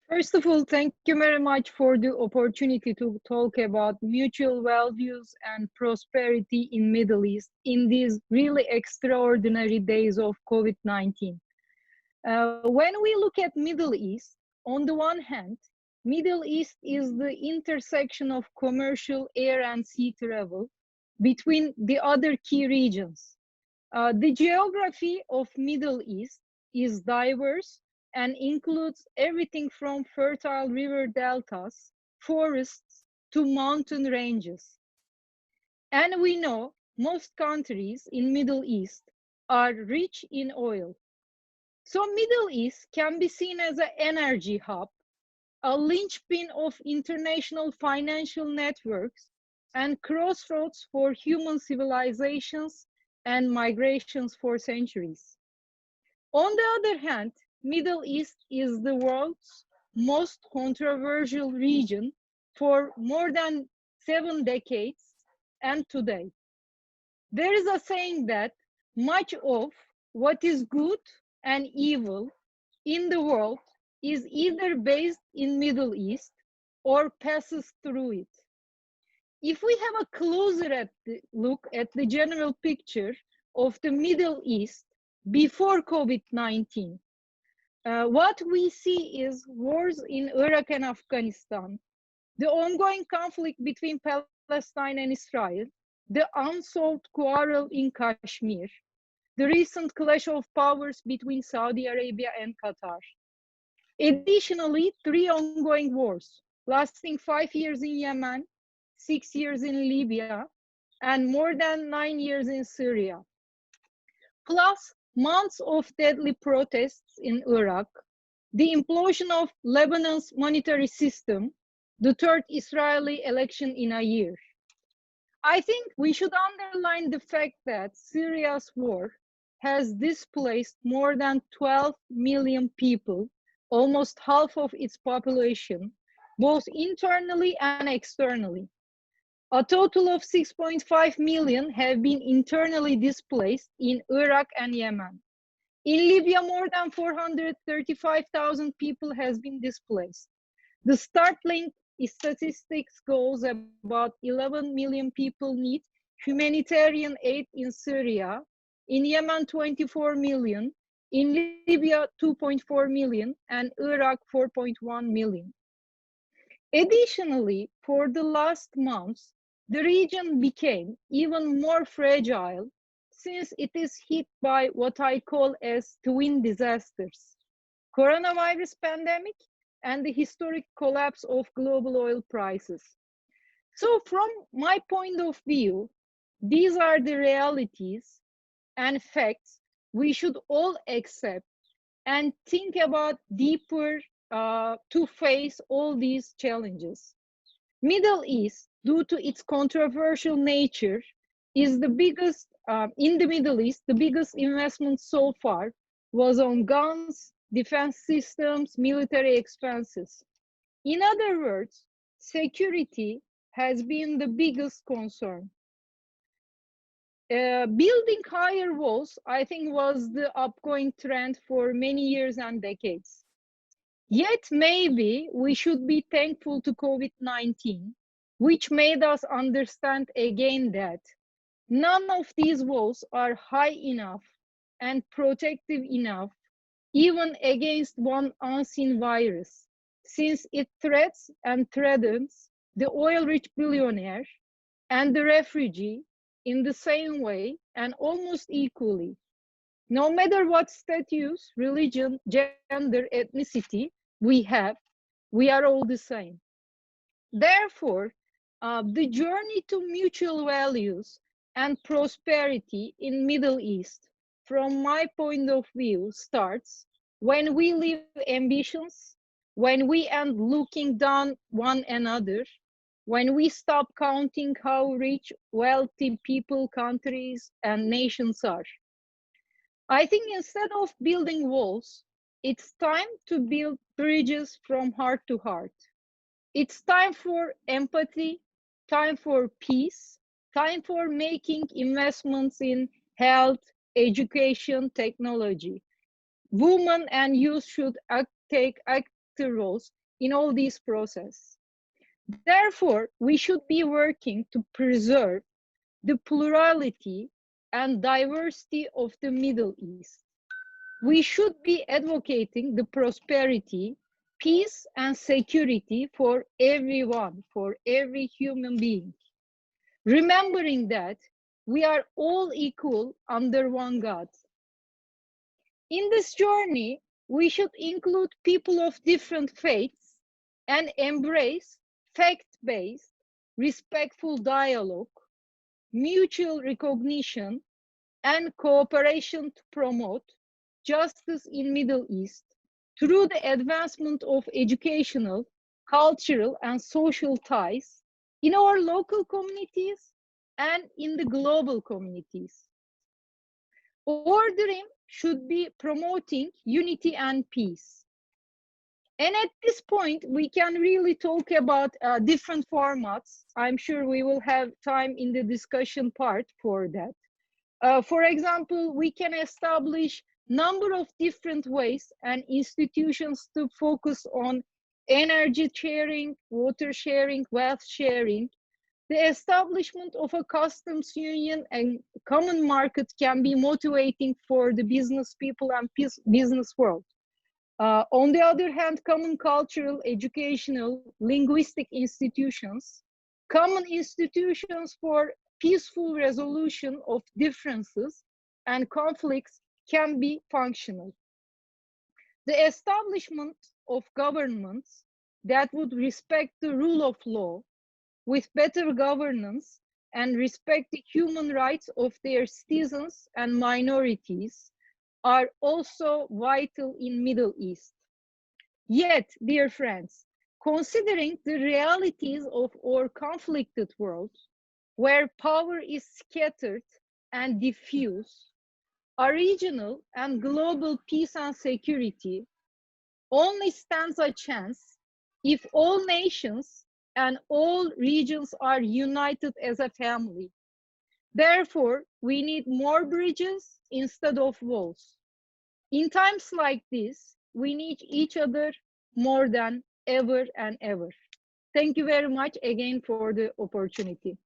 First of all, thank you very much for the opportunity to talk about mutual values and prosperity in Middle East in these really extraordinary days of COVID-19. When we look at Middle East, on the one hand, Middle East is the intersection of commercial air and sea travel between the other key regions. The geography of Middle East is diverse and includes everything from fertile river deltas, forests, to mountain ranges. And we know most countries in Middle East are rich in oil. So Middle East can be seen as an energy hub, a linchpin of international financial networks, and crossroads for human civilizations and migrations for centuries. On the other hand, Middle East is the world's most controversial region for more than 7 decades and today. There is a saying that much of what is good and evil in the world is either based in Middle East or passes through it. If we have a closer look at the general picture of the Middle East before COVID-19, what we see is wars in Iraq and Afghanistan, the ongoing conflict between Palestine and Israel, the unsolved quarrel in Kashmir, the recent clash of powers between Saudi Arabia and Qatar. Additionally, three ongoing wars, lasting 5 years in Yemen, 6 years in Libya, and more than 9 years in Syria. Plus, months of deadly protests in Iraq, the implosion of Lebanon's monetary system, the third Israeli election in a year. I think we should underline the fact that Syria's war has displaced more than 12 million people, almost half of its population, both internally and externally. A total of 6.5 million have been internally displaced in Iraq and Yemen. In Libya, more than 435,000 people has been displaced. The startling statistics goes about 11 million people need humanitarian aid in Syria, in Yemen 24 million, in Libya 2.4 million, and Iraq 4.1 million. Additionally, for the last months, the region became even more fragile since it is hit by what I call as twin disasters: coronavirus pandemic and the historic collapse of global oil prices. So from my point of view, these are the realities and facts we should all accept and think about deeper to face all these challenges. Middle East, due to its controversial nature, is the biggest, in the Middle East, the biggest investment so far was on guns, defense systems, military expenses. In other words, security has been the biggest concern. Building higher walls, I think, was the upgoing trend for many years and decades. Yet maybe we should be thankful to COVID-19, which made us understand again that none of these walls are high enough and protective enough, even against one unseen virus, since it threats and threatens the oil-rich billionaire and the refugee in the same way and almost equally. No matter what status, religion, gender, ethnicity we have, we are all the same. Therefore, the journey to mutual values and prosperity in Middle East, from my point of view, starts when we leave ambitions, when we end looking down one another, when we stop counting how rich, wealthy people, countries, and nations are. I think instead of building walls, it's time to build bridges from heart to heart. It's time for empathy, time for peace, time for making investments in health, education, technology. Women and youth should take actor roles in all these processes. Therefore, we should be working to preserve the plurality and diversity of the Middle East. We should be advocating the prosperity, peace, and security for everyone, for every human being, remembering that we are all equal under one God. In this journey, we should include people of different faiths and embrace fact-based, respectful dialogue, mutual recognition, and cooperation to promote justice in Middle East through the advancement of educational, cultural, and social ties in our local communities and in the global communities. Our dream should be promoting unity and peace. And at this point, we can really talk about different formats. I'm sure we will have time in the discussion part for that. For example, we can establish number of different ways and institutions to focus on energy sharing, water sharing, wealth sharing. The establishment of a customs union and common market can be motivating for the business people and business world. On the other hand, common cultural, educational, linguistic institutions, common institutions for peaceful resolution of differences and conflicts can be functional. The establishment of governments that would respect the rule of law with better governance and respect the human rights of their citizens and minorities are also vital in Middle East. Yet, dear friends, considering the realities of our conflicted world, where power is scattered and diffuse, a regional and global peace and security only stands a chance if all nations and all regions are united as a family. Therefore, we need more bridges instead of walls. In times like this, we need each other more than ever and ever. Thank you very much again for the opportunity.